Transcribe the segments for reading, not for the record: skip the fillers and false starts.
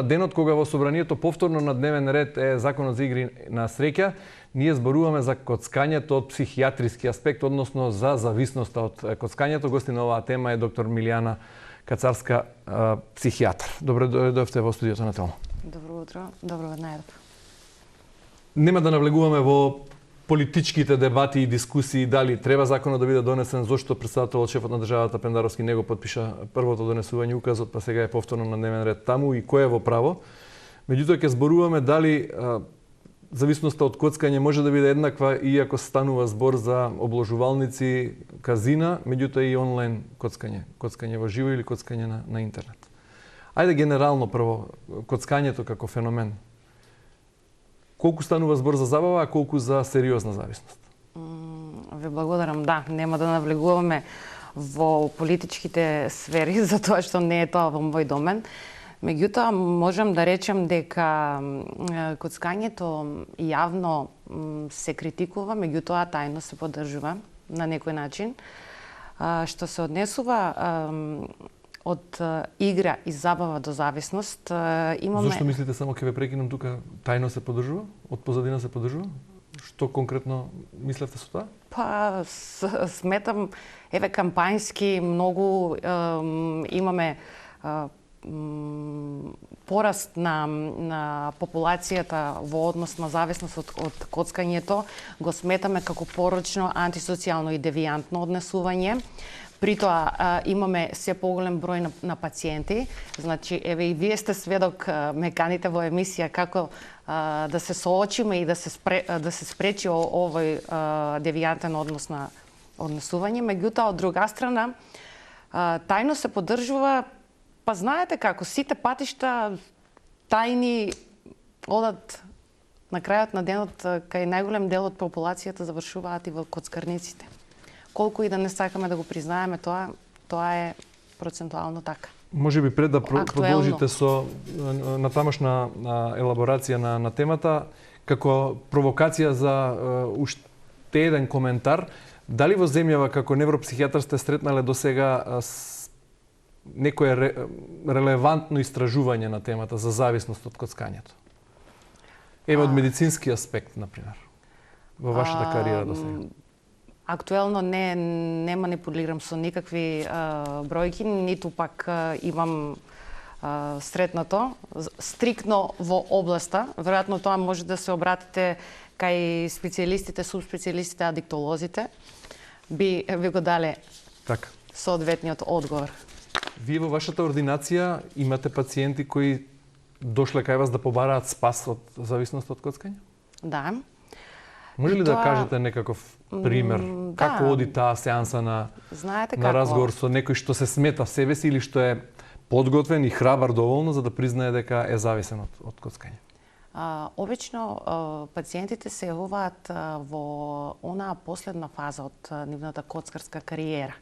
на денот кога во собранието повторно на дневен ред е законот за игри на среќа, ние зборуваме за коцкањето од психијатриски аспект, односно за зависноста од коцкањето. Гости на оваа тема е доктор Милијана Кацарска, психијатар. Добро дојдовте во студиото на Телмо. Добро утро, добро најдов. Нема да навлегуваме во политичките дебати и дискусии дали треба законот да биде донесен, зошто претседателот, шефот на државата Пендаровски него подпиша првото донесување указот, па сега е повторно на дневен ред таму и кој е во право. Меѓутоа ќе зборуваме дали зависноста од коцкање може да биде еднаква иако станува збор за обложувалници, казина, меѓутоа и онлайн коцкање, коцкање во живо или коцкање на интернет. Ајде генерално прво коцкањето како феномен. Колку станува збор за забава, а колку за сериозна зависност? Ви благодарам. Да, нема да навлегуваме во политичките сфери, затоа што не е тоа во мој домен. Меѓутоа, можам да речем дека коцкањето јавно се критикува, меѓутоа тајно се поддржува на некој начин. Што се однесува од игра и забава до зависност, имаме... Зошто мислите, само ќе ве прекинам тука, тајно се поддржува? Од позадина се поддржува? Што конкретно мислевте со тоа? Па, сметам, еве, кампањски многу имаме пораст на популацијата во однос на зависност од коцкањето, го сметаме како порочно, антисоцијално и девијантно однесување. При тоа имаме се поголем број на пациенти. Значи, еве и вие сте сведок, ме каните во емисија како да се соочиме и да се спречи овој девијантен однос на однесување. Меѓутоа, од друга страна, тајно се поддржува. Па знаете како, сите патишта тајни одат на крајот на денот, кај најголем дел од популацијата завршуваат и во коцкарниците. Колку и да не сакаме да го признаеме тоа е процентуално така. Може би пред да продолжите со натамошна елаборација на темата, како провокација за уште еден коментар, дали во земјава како невропсихијатар сте сретнале досега некое релевантно истражување на темата за зависност од коцкањето? Еве од медицински аспект, например, во вашата кариера досега. Актуелно не манипулирам со никакви бројки, ниту пак имам сретнато. Стриктно во областа, веројатно тоа може да се обратите кај специјалистите, субспецијалистите, адиктолозите, би го дале така соодветниот одговор. Вие во вашата ординација имате пациенти кои дошле кај вас да побараат спас од зависност од коцкање? Да. Може ли да кажете некаков пример? Како оди таа сеанса на разговор со некој што се смета себе си или што е подготвен и храбар доволно за да признае дека е зависен од коцкање? Обично пациентите се јавуваат во онаа последна фаза од нивната коцкарска кариера.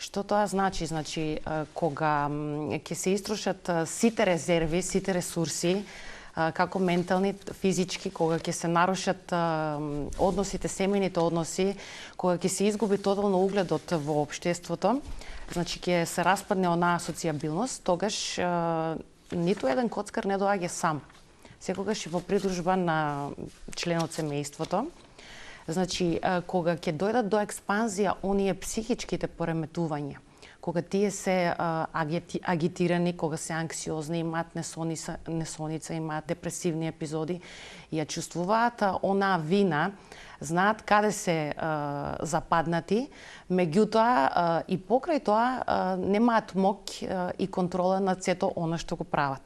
Што тоа значи? Значи, кога ќе се истрошат сите резерви, сите ресурси, како ментални, физички, кога ќе се нарушат односите, семејните односи, кога ќе се изгуби тотално угледот во општеството, значи ќе се распадне онаа социјабилност, тогаш ниту еден коцкар не доаѓа сам. Секогаш е во придружба на член од семејството. Значи, кога ќе дојдат до експанзија оние психичките пореметувања, кога тие се агитирани, кога се анксиозни, имаат несоница, имаат депресивни епизоди, ја чувствуваат онаа вина, знаат каде се западнати, меѓутоа и покрај тоа немаат моќ и контрола над сето она што го прават.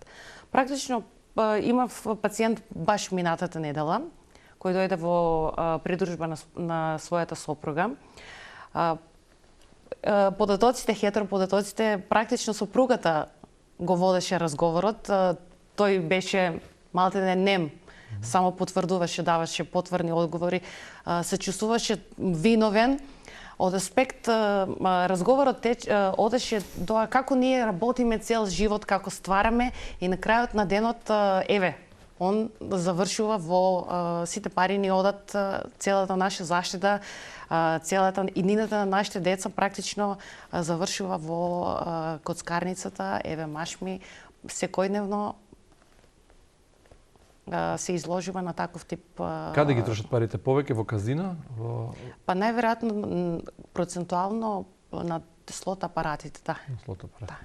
Практично имав пациент баш минатата недела, кој дојде во придружба на својата сопруга. Податоците, хетероподатоците, практично сопругата го водеше разговорот. Тој беше малтене нем, само потврдуваше, даваше потврдни одговори, се чувствуваше виновен. Од аспект разговорот одеше до како ние работиме цел живот, како ствараме и на крајот на денот еве он завршува во сите пари ни одат, целата наша заштита, целата иднината на нашите деца практично завршува во коцкарницата, еве машми, секојдневно се изложува на таков тип... Каде ги трошат парите? Повеќе во казина? Па најверојатно процентуално на слот апаратите, да. Слот апарат. Да.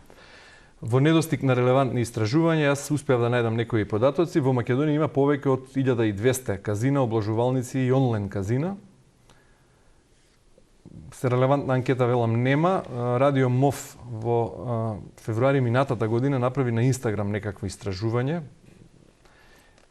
Во недостиг на релевантни истражувања, јас успеав да најдам некои податоци. Во Македонија има повеќе од 1200 казина, обложувалници и онлайн казина. Се релевантна анкета велам нема. Радио МОВ во февруари минатата година направи на Инстаграм некакво истражување.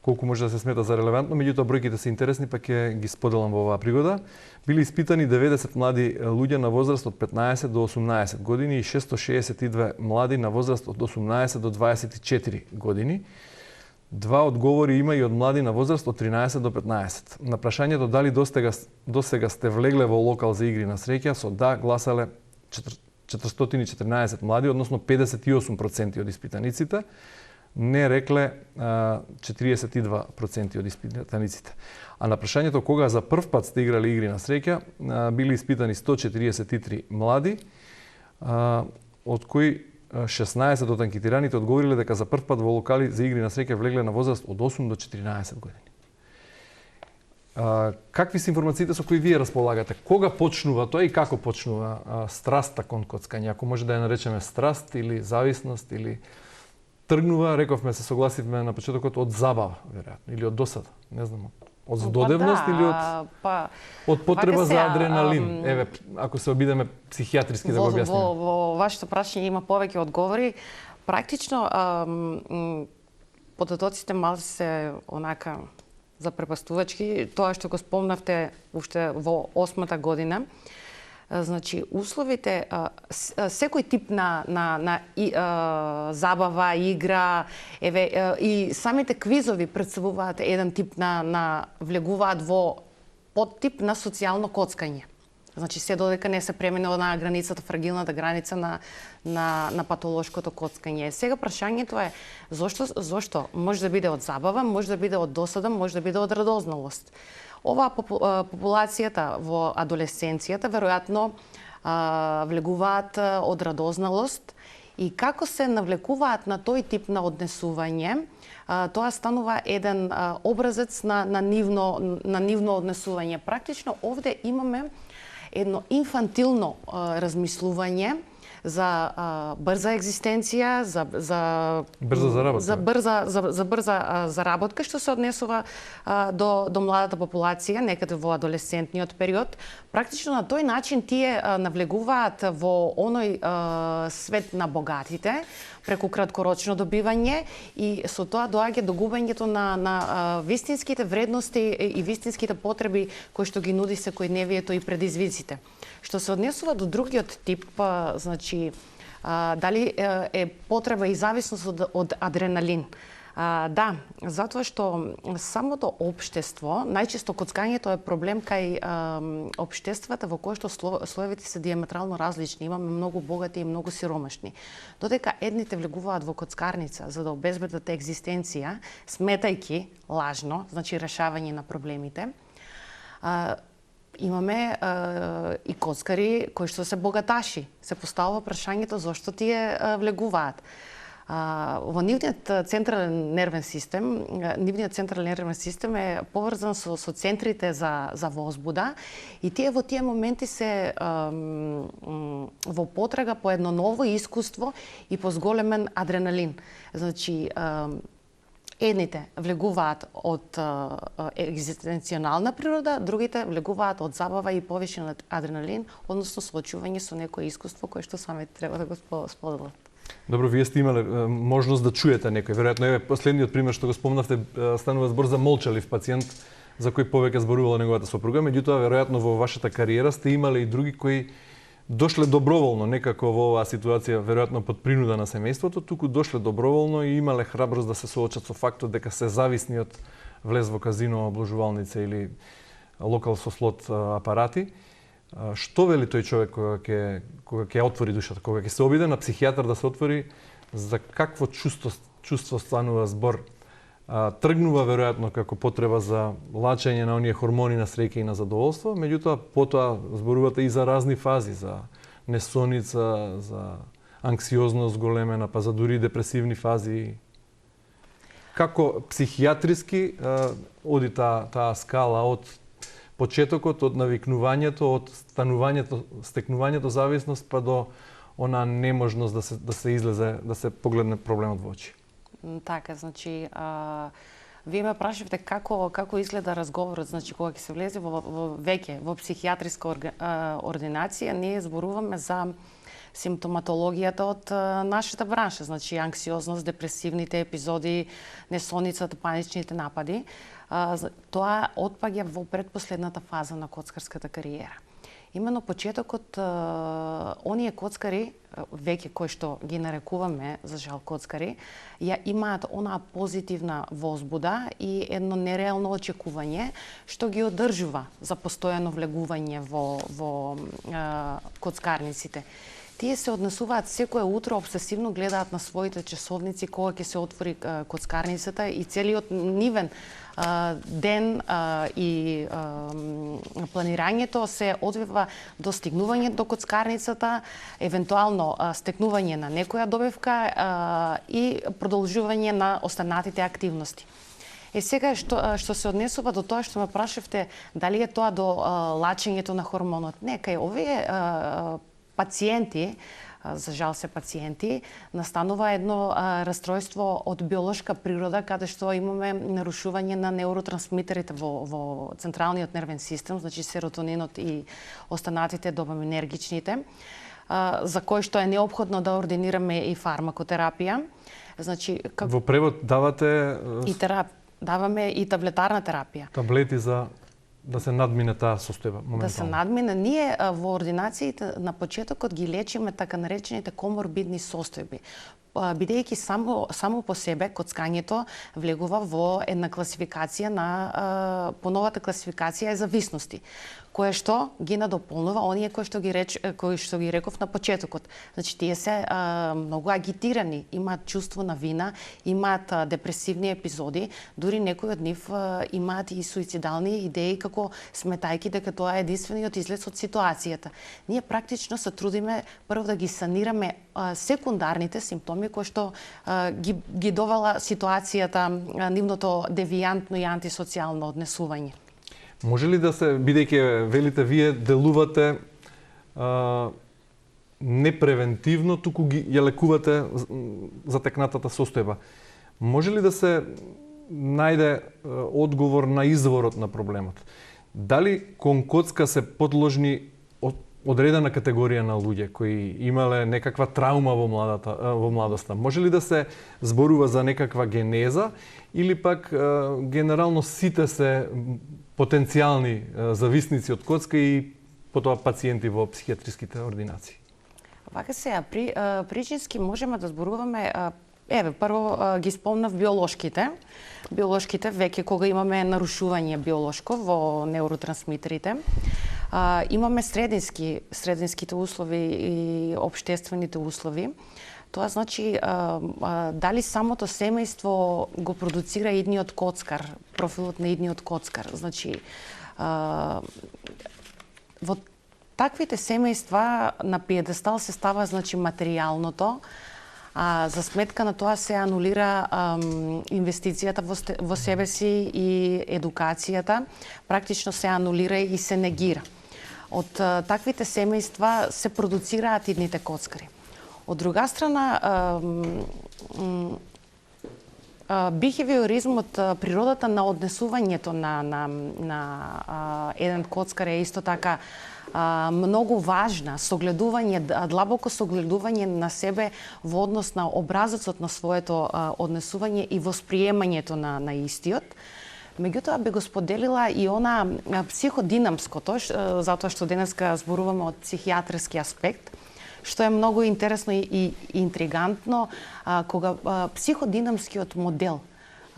Колку може да се смета за релевантно, меѓутоа бројките се интересни, па ќе ги споделам во оваа пригода. Били испитани 90 млади луѓе на возраст од 15 до 18 години и 662 млади на возраст од 18 до 24 години. Два одговори има и од млади на возраст од 13 до 15. На прашањето дали досега сте влегле во локал за игри на среќа, со да гласале 414 млади, односно 58% од испитаниците. Не рекле 42% од испитаниците. А на прашањето кога за прв пат сте играли игри на среќа, били испитани 143 млади, од кои 16 од анкетираните одговориле дека за прв пат во локали за игри на среќа влегле на возраст од 8 до 14 години. Какви се информациите со кои вие располагате? Кога почнува тоа и како почнува страста кон коцкање? Ако може да ја наречеме страст или зависност или тргнува, рековме, се согласивме на почетокот, од забава, веројатно, или од досада, не знам, од задодевност или од потреба за адреналин. Еве, ако се обидеме психијатриски да го објасниме. Во вашето прашање има повеќе одговори. Практично, податоците малку се онака запрепастувачки. Тоа што го спомнавте уште во 8-та година, значи, условите, секој тип на забава, игра, и самите квизови представуваат еден тип влегуваат во подтип на социјално коцкање. Значи, се додека не се премине на границата, фрагилната граница на патолошкото коцкање. Сега прашањето е зошто може да биде од забава, може да биде од досада, може да биде од радозналост. Оваа популацијата во адолесценцијата веројатно влегуваат од радозналост и како се навлекуваат на тој тип на однесување, тоа станува еден образец на нивно однесување. Практично овде имаме едно инфантилно размислување за брза екзистенција, за брза заработка, што се однесува до младата популација, некаде во адолесцентниот период. Практично на тој начин тие навлегуваат во оној свет на богатите, преку краткорочно добивање и со тоа доаѓа до губењето на вистинските вредности и вистинските потреби кои што ги нуди секојдневието и предизвиците. Што се однесува до другиот тип, значи, дали е потреба и зависност од адреналин. Да, затоа што самото општество, најчесто коцкањето е проблем кај општествата во кои што слоевите се диаметрално различни. Имаме многу богати и многу сиромашни. Додека едните влегуваат во коцкарница за да обезбедат екзистенција, сметајки лажно, значи решавање на проблемите, имаме и коцкари кои што се богаташи. Се поставува прашањето зошто тие влегуваат. Во нивниот централен нервен систем е поврзан со центрите за возбуда и тие во тие моменти се во потрага по едно ново искуство и по зголемен адреналин. Значи, едните влегуваат од екзистенционална природа, другите влегуваат од забава и повишен адреналин, односно соочување со некое искуство кое што самите треба да го споделат. Добро, вие сте имале можност да чуете некој. Веројатно е последниот пример што го спомнавте, станува збор за молчалив пациент за кој повеќе зборувала неговата сопруга, меѓутоа веројатно во вашата кариера сте имале и други кои дошле доброволно некако во оваа ситуација, веројатно под принуда на семејството, туку дошле доброволно и имале храброст да се соочат со фактот дека се зависни од влез во казино, обложувалница или локал со слот апарати. Што вели тој човек кога ќе отвори душата, кога ќе се обиде на психијатар да се отвори, за какво чувство станува збор? Тргнува веројатно како потреба за лачење на оние хормони на среќа и на задоволство, меѓутоа потоа зборувате и за разни фази, за несоница, за анксиозност големена, па за дури депресивни фази. Како психијатриски оди таа скала од почетокот, од навикнувањето, од стекнувањето зависност па до она неможност да се излезе, да се погледне проблемот во очи. Така, значи, вие ме прашавте како изгледа разговорот, значи кога ќе се влезе веќе во психијатриска ординација, ние зборуваме за симптоматологијата од нашата бранша, значи анксиозност, депресивните епизоди, несоницата, паничните напади. Тоа отпаѓа во предпоследната фаза на коцкарската кариера. Именно почетокот, оние коцкари, веќе кои што ги нарекуваме, за жал, коцкари, ја имаат онаа позитивна возбуда и едно нереално очекување, што ги одржува за постојано влегување во коцкарниците. Тие се однесуваат секое утро, обсесивно гледаат на своите часовници кога ќе се отвори коцкарницата и целиот нивен ден и планирањето се одвива до стигнување до коцкарницата, евентуално стекнување на некоја добивка и продолжување на останатите активности. Сега што се однесува до тоа што ме прашавте, дали е тоа до лачењето на хормонот? Не, кај овие пациенти, за жал се пациенти, настанува едно расстройство од биолошка природа, каде што имаме нарушување на неуротрансмитерите во централниот нервен систем, значи серотонинот и останатите допаминергичните, за кои што е неопходно да ординираме и фармакотерапија. Значи, во превод давате даваме и таблетарна терапија. Таблети за да се надмине таа состојба моментално. Да се надмине. Ние во ординациите на почетокот ги лечиме така наречените коморбидни состојби. Бидејќи само по себе коцкањето влегува во една класификација по новата класификација е зависности, кое што ги надополнува оние кои што ги реков на почетокот. Значи тие се многу агитирани, имаат чувство на вина, имаат депресивни епизоди, дури некои од нив имаат и суицидални идеи како сметајки дека тоа е единствениот излез од ситуацијата. Ние практично се трудиме прво да ги санираме секундарните симптоми кои што ги довела ситуацијата, нивното девијантно и антисоцијално однесување. Може ли да се, бидејќи велите вие делувате не превентивно, туку ја лекувате затекнатата состојба, може ли да се најде одговор на изворот на проблемот? Дали кон коцка се подложни одредена категорија на луѓе кои имале некаква траума во младоста? Може ли да се зборува за некаква генеза или пак генерално сите се потенцијални зависници од коцка и потоа пациенти во психијатриските ординации? Вака сега, причински можеме да зборуваме, прво ги спомнав биолошките. Биолошките, веќе кога имаме нарушување биолошко во неуротрансмитерите, имаме срединските услови и општествените услови. Тоа значи дали самото семејство го продуцира идниот коцкар, профилот на идниот коцкар. Значи во таквите семејства на пиедестал се става значи материјалното, за сметка на тоа се анулира инвестицијата во себе си и едукацијата, практично се анулира и се негира. Од таквите семејства се продуцираат идните коцкари. Од друга страна, бихевиоризмот, природата на однесувањето на еден коцкар е исто така многу важна, длабоко согледување на себе во однос на образецот на своето однесување и восприемањето на истиот. Меѓутоа би го споделила и она психодинамското, затоа што денеска зборуваме од психијатриски аспект, што е многу интересно и интригантно, кога психодинамскиот модел,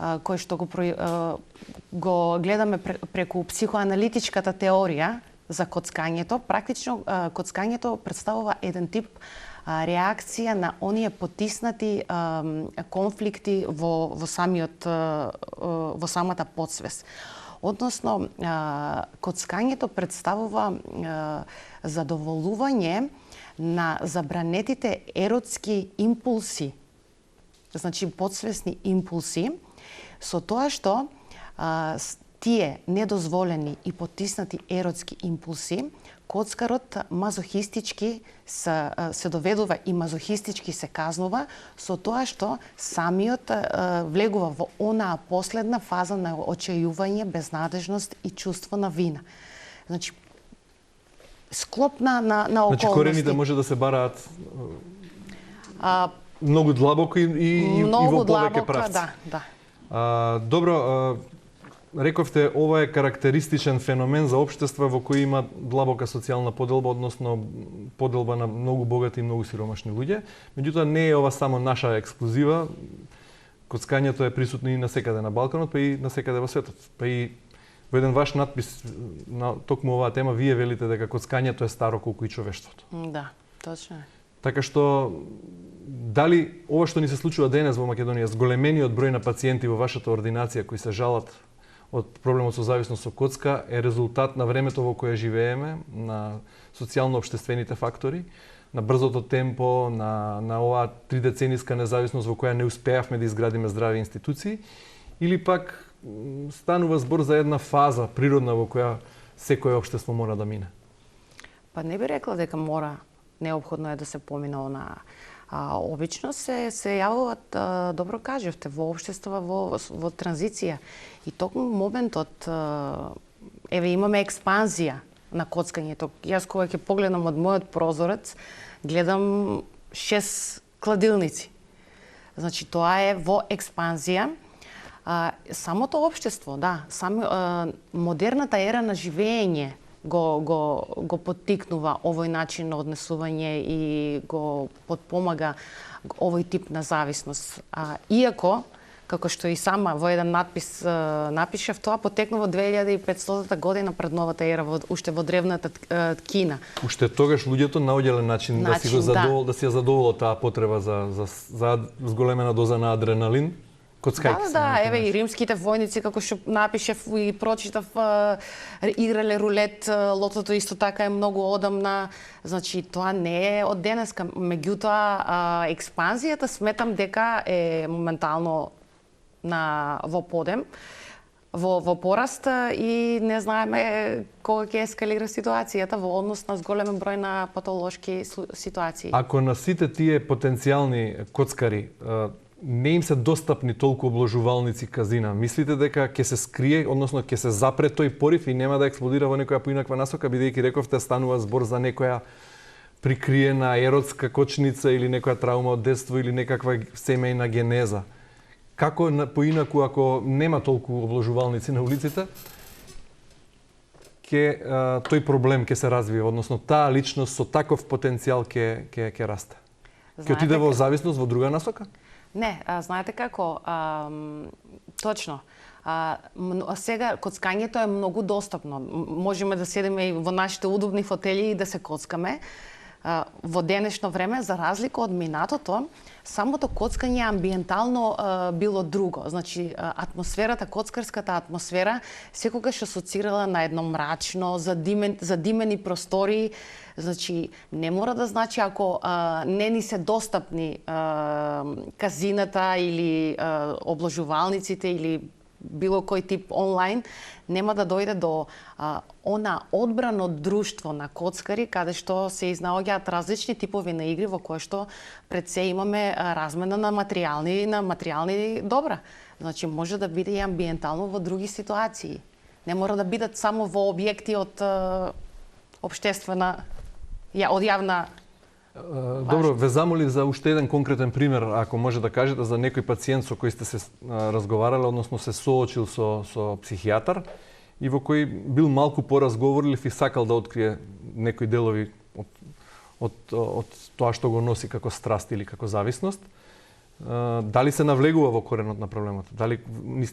кој што го гледаме преку психоаналитичката теорија за коцкањето, практично коцкањето представува еден тип реакција на оние потиснати конфликти во самата подсвест. Односно, коцкањето представува задоволување на забранетите еротски импулси, значи подсвесни импулси, Со тоа што тие недозволени и потиснати еротски импулси, коцкарот мазохистички се доведува и мазохистички се казнува со тоа што самиот влегува во онаа последна фаза на очајување, безнадежност и чувство на вина. Значи, склоп на околности. Значи, корените може да се бараат многу длабоко и во повеќе правци. Да. Добро, рековте, ова е карактеристичен феномен за општества во кои има длабока социјална поделба, односно поделба на многу богати и многу сиромашни луѓе. Меѓутоа, не е ова само наша ексклузива. Коцкањето е присутно и насекаде на Балканот, па и насекаде во светот. Па и во еден ваш надпис на токму оваа тема, вие велите дека коцкањето е старо колку и човештвото. Да, точно е. Така што, дали ова што ни се случува денес во Македонија, зголемениот број на пациенти во вашата ординација кои се жалат од проблемот со зависност со коцка, е резултат на времето во кое живееме, на социјално-општествените фактори, на брзото темпо, на оваа 3-децениска независност во која не успеавме да изградиме здрави институции, или пак станува збор за една фаза природна во која секое општество мора да мине? Па не би рекла дека мора, неопходно е да се помине онаа. Обично се јавуваат, добро кажавте, во општества во транзиција. И токму моментот, еве имаме експанзија на коцкањето. Јас кога ќе погледам од мојот прозорец, гледам 6 кладилници. Значи тоа е во експанзија. Самото општество, да, модерната ера на живење го поттикнува овој начин на однесување и го потпомага овој тип на зависност. Иако, како што и сама во еден надпис напишав, тоа потекнува 2500 година пред новата ера, уште во древната Кина. Уште тогаш луѓето наоѓале начин да си го да си ја задоволат таа потреба за зголемена доза на адреналин. Коцкајки се. Да, еве и римските војници, како што напишав и прочитав, играле рулет, лотото исто така е многу одамна. Значи, тоа не е од денеска. Меѓутоа, експанзијата сметам дека е моментално во подем, во пораст и не знаеме кога ќе ескалира ситуацијата во однос на зголемен број на патолошки ситуации. Ако на сите тие потенцијални коцкари не им се достапни толку обложувалници казина, мислите дека ќе се скрие, односно ќе се запре тој порив и нема да експлодира во некоја поинаква насока, бидејќи рековте станува збор за некоја прикриена еротска кочница или некоја травма од детство или некаква семејна генеза? Како поинаку, ако нема толку обложувалници на улиците, тој проблем ќе се развие, односно таа личност со таков потенцијал ќе расте? Ќе отиде во зависност во друга насока? Не, знаете како, точно. Сега коцкањето е многу достапно. Можеме да седиме и во нашите удобни фотели и да се коцкаме. Во денешно време, за разлика од минатото, самото коцкање амбиентално било друго. Значи, коцкарската атмосфера секогаш асоцирала на едно мрачно, задимени простори. Значи, не мора да значи ако не ни се достапни казината или обложувалниците или било кој тип онлайн, нема да дојде до она одбрано друштво на коцкари, каде што се изнаоѓаат различни типови на игри во кои што пред се имаме размена на материјални добра. Значи, може да биде и амбиентално во други ситуации. Не мора да бидат само во објекти од од јавна. Добро, ве замолив за уште еден конкретен пример, ако може да кажете за некој пациент со кој сте се разговарале, односно се соочил со психијатар и во кој бил малку поразговорлив и сакал да открие некои делови од тоа што го носи како страст или како зависност. Дали се навлегува во коренот на проблемот? Дали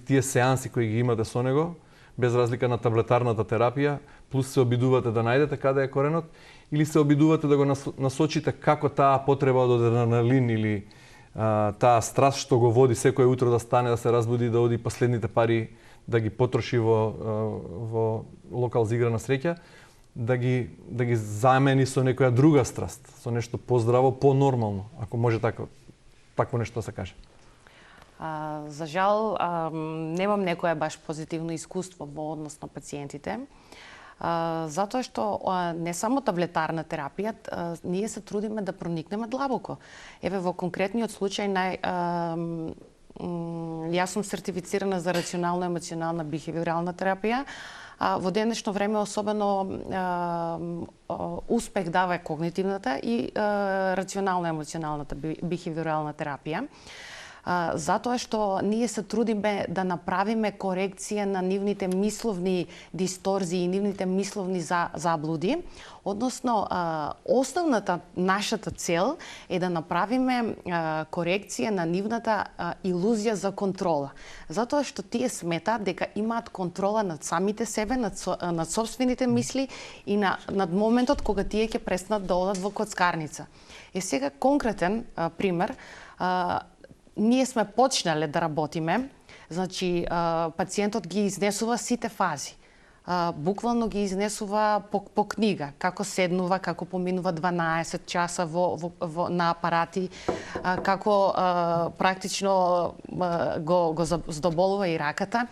тие сеанси кои ги имате со него, без разлика на таблетарната терапија, плюс се обидувате да најдете каде е коренот, или се обидувате да го насочите како таа потреба од адреналин или таа страст што го води секој утро да стане, да се разбуди, да оди последните пари да ги потроши во локал за игра на среќа, да ги замени со некоја друга страст, со нешто поздраво, понормално, ако може такво нешто да се каже. За жал, немам некое баш позитивно искуство во однос на пациентите, затоа што не само таблетарна терапија, ние се трудиме да проникнеме длабоко. Еве во конкретниот случај јас сум сертифицирана за рационално-емоционална бихевиорална терапија. Во денешно време особено успех дава когнитивната и рационално-емоционалната бихевиорална терапија. Затоа што ние се трудиме да направиме корекција на нивните мисловни дисторзии, нивните мисловни заблуди, односно основната нашата цел е да направиме корекција на нивната илузија за контрола. Затоа што тие сметаат дека имаат контрола над самите себе, над собствените мисли и над моментот кога тие ќе престанат да одат во коцкарница. Сега конкретен пример, ние сме почнале да работиме, значи пациентот ги изнесува сите фази. Буквално ги изнесува по книга, како седнува, како поминува 12 часа на апарати, како практично го здоболува и раката.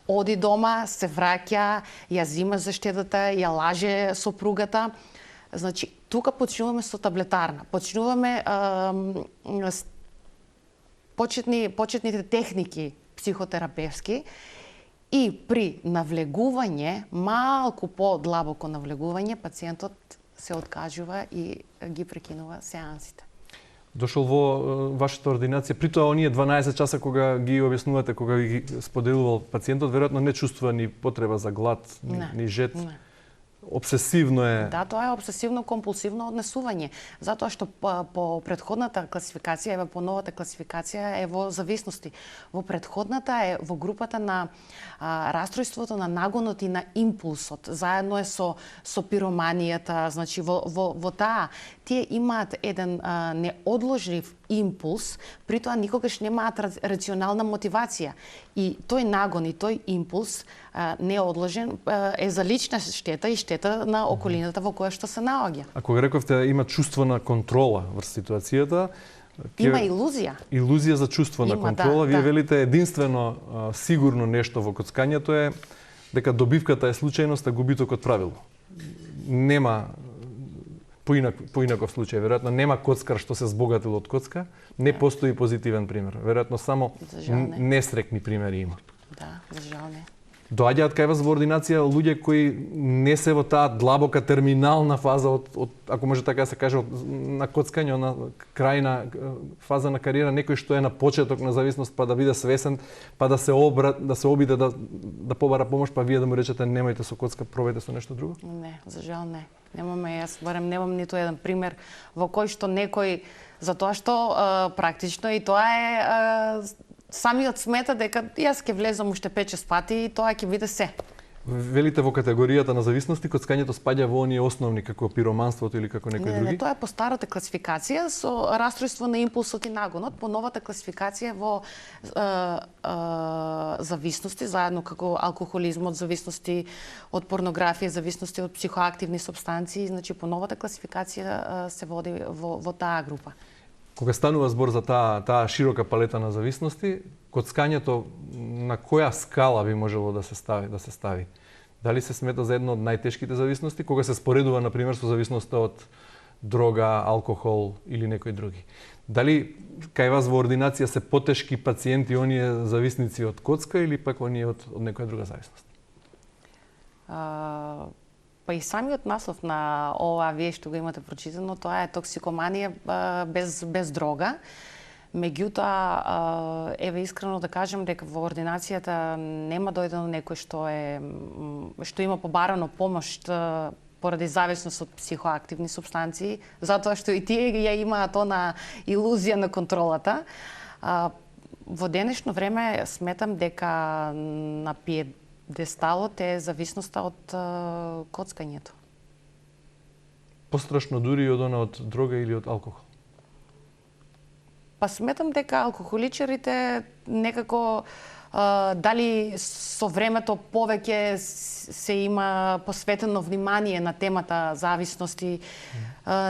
Оди дома, се враќа, ја зима заштедата, ја лаже сопругата. Значи, тука почнуваме со таблетарна. Почнуваме почетните техники психотерапевски и при навлегување, малку по-длабоко навлегување, пациентот се откажува и ги прекинува сеансите. Дошол во вашата ординација, при тоа оние 12 часа кога ги објаснувате, кога ги споделувал пациентот, веројатно не чувствува ни потреба за глад, ни жет. Не. Обсесивно е. Да, тоа е обсесивно-компулсивно однесување, затоа што по претходната класификација, еве по новата класификација е во зависности. Во претходната е во групата на растројството на нагонот и на импулсот. Заедно е со пироманијата, значи во таа тие имаат еден неодложлив импулс, при тоа никогаш немаат рационална мотивација. И тој нагон и тој импулс неодложен е за лична штета и штета на околината во која што се наоѓа. А кога рековте има чувство на контрола врз ситуацијата, има илузија. Илузија за чувство на контрола. Вие велите единствено сигурно нешто во коцкањето е дека добивката е случајност, а губитокот правило. Нема поинаков случај. Веројатно нема коцкар што се збогатил од коцка. Не постои позитивен пример. Веројатно само несрекни примери има. Да, за жал не. Доаѓаат кај вас во ординација луѓе кои не се во таа длабока терминална фаза од ако може така да се каже, на коцкање, на крајна фаза на кариера, некој што е на почеток на зависност, па да биде свесен, па да се обиде да побара помош, па вие да му речете немајте со коцка, пробајте со нешто друго? Не, за жал не. Немаме, јас барем немам ниту еден пример во кој што некој, затоа што практично и тоа е самиот смета дека јас ќе влезам уште 5-6 пати и тоа ќе биде се. Велите во категоријата на зависности, коцкањето спаѓа во оние основни како пироманството или како некои други? Не, тоа е по старата класификација со расстройство на импулсот и нагонот, по новата класификација во зависности, заедно како алкохолизмот, зависности од порнографија, зависности од психоактивни супстанции, значи по новата класификација се води во таа група. Кога станува збор за таа широка палета на зависности, коцкањето на која скала би можело да се стави? Дали се смета за едно од најтешките зависности, кога се споредува на пример со зависноста од дрога, алкохол или некои други? Дали кај вас во ординација се потешки пациенти оние зависници од коцка или пак оние од некоја друга зависност? Па и самиот наслов на ова вие што го имате прочитано, тоа е токсикоманија без дрога. Меѓутоа, еве искрено да кажам дека во ординацијата нема дојдено некој што има побарано помош поради зависност од психоактивни супстанции, затоа што и тие ја имаат она илузија на контролата. Во денешно време сметам дека на пиедесталот е зависноста од коцкањето. Пострашно дури од она од дрога или од алкохол? Па сметам дека алкохоличарите некако дали со времето повеќе се има посветено внимание на темата зависности,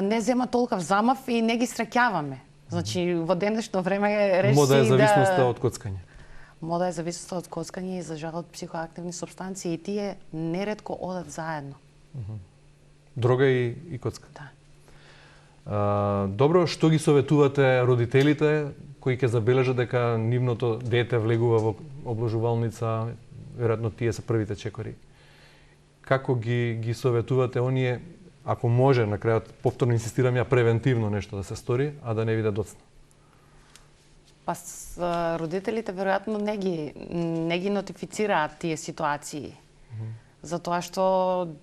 не зема толков замав и не ги среќаваме. Значи во денешно време речи Мода е да зависноста од коцкање. мода е зависноста од коцкање и за жал од психоактивни супстанции и тие неретко одат заедно. Дрога и коцка. Да. Добро, што ги советувате родителите кои ќе забележат дека нивното дете влегува во обложувалница, веројатно тие се првите чекори. Како ги советувате оние, ако може, на крајот, повторно инсистирам ја, превентивно нешто да се стори, а да не биде доцна? Па родителите веројатно не ги нотифицираат тие ситуации. Затоа што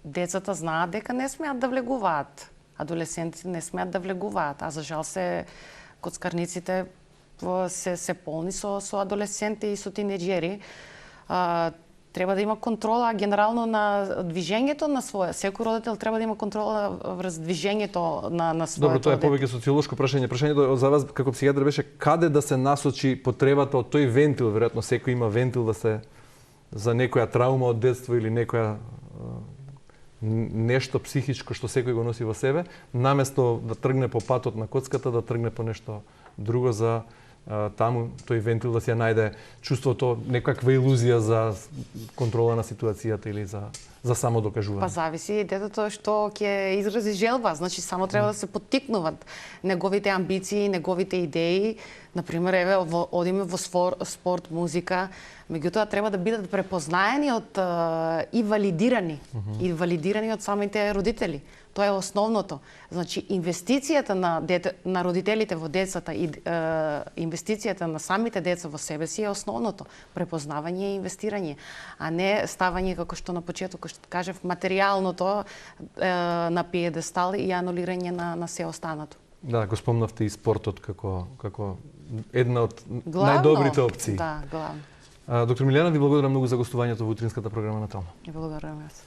децата знаат дека не смеат да влегуваат. Адолесцентите не смеат да влегуваат, а за жал коцкарниците се полни со адолесценти и со тинеџери. Треба да има контрола генерално на движењето на секој родител треба да има контрола врз движењето на своето Добро, тоа е дете. повеќе социолошко прашање. Прашањето за вас како психијатар беше каде да се насочи потребата од тој вентил, веројатно секој има вентил да се за некоја траума од детство или некоја нешто психичко што секој го носи во себе, наместо да тргне по патот на коцката, да тргне по нешто друго за таму тој вентил да си ја најде чувството, некаква илузија за контрола на ситуацијата или за само докажување. Па зависи детето што ќе изрази желба, значи само треба да се поттикнуваат неговите амбиции, неговите идеи. Например, еве одиме во спорт, музика, меѓутоа треба да бидат препознаени и валидирани од самите родители. Тоа е основното. Значи, инвестицијата на родителите во децата и инвестицијата на самите деца во себе си е основното. Препознавање и инвестирање, а не ставање, како што на почетокот што кажев, материјалното на пиедестал и анулирање на се останато. Да, го спомнавте и спортот како една од најдобрите опции. Да, главно. Доктор Милијана, ви благодарам многу за гостувањето во утринската програма на Талма. И благодарам јас.